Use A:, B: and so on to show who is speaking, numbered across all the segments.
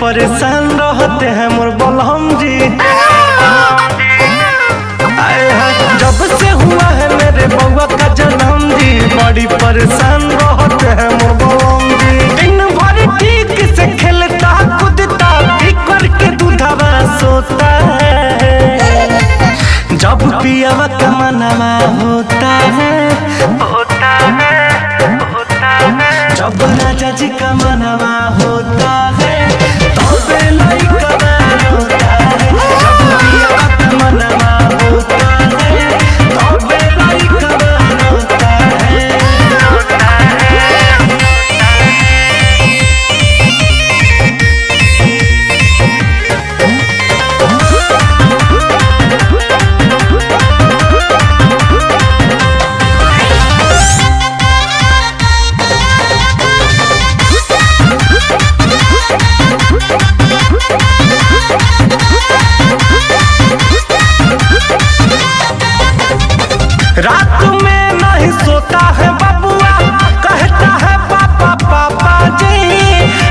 A: परेशान रहते हैं मोर बलहम जी। जब से हुआ है मेरे बउआ का जन्म जी, बड़ी परेशान रहते हैं मोर बलहम जी। दिन भर ठीक से खेलता कूदता फिकर के दूधवा सोता है। जब पियावा का मनवा होता है जब राजा जी का मनवा होता है तब लइका होता है। जब पियावा का मनवा होता है तब लइका होता है। रात में नहीं सोता है बबुआ, कहता है पापा पापा जी।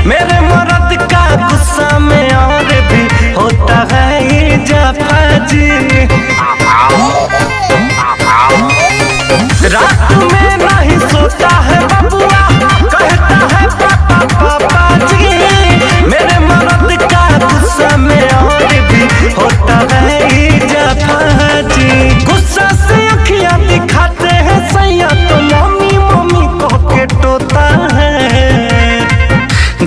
A: मेरे मर्द का गुस्सा में और भी होता है ये जाफा जी। रात में नहीं सोता है बबुआ, कहता है पापा पापा जी। मेरे मर्द का गुस्सा में और भी होता है ये जाफा जी। गुस्सा से अखियां दिखाते हैं सैया तो मम्मी मम्मी कह के टोता है।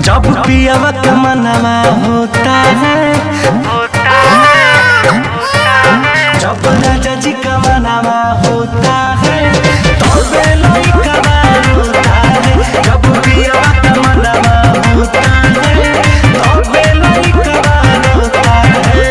A: जब पियावा का मनवा होता है जब राजा जी का मनवा होता है तब लइका होता है। जब पियावा का मनवा होता है तब लइका होता है।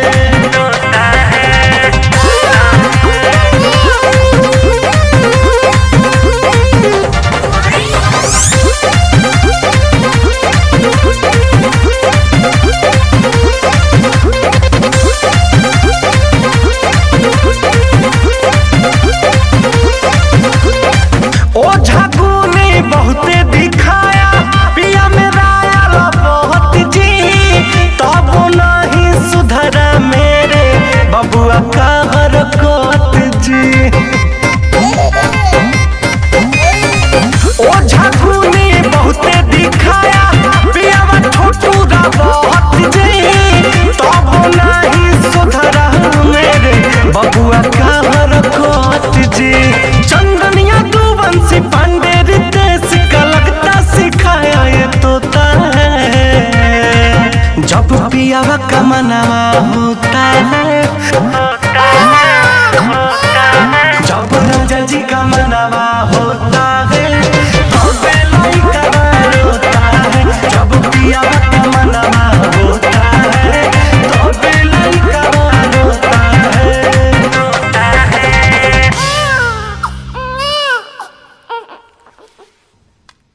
A: ओझा गुनी बहुते दिखाया पिया मेरा आला बहुत जी, तब नहीं सुधरा मेरे बबुआ का हरकत जी। ओझा गुनी बहुते दिखाया पिया छोटूरा बहुत जी, तब नहीं सुधरा मेरे बबुआ का हरकत जी। चंदनिया दुवंशी पांडे रितेश का लगता सिखाया ये तोता है। जब पियावा का मनवा होता है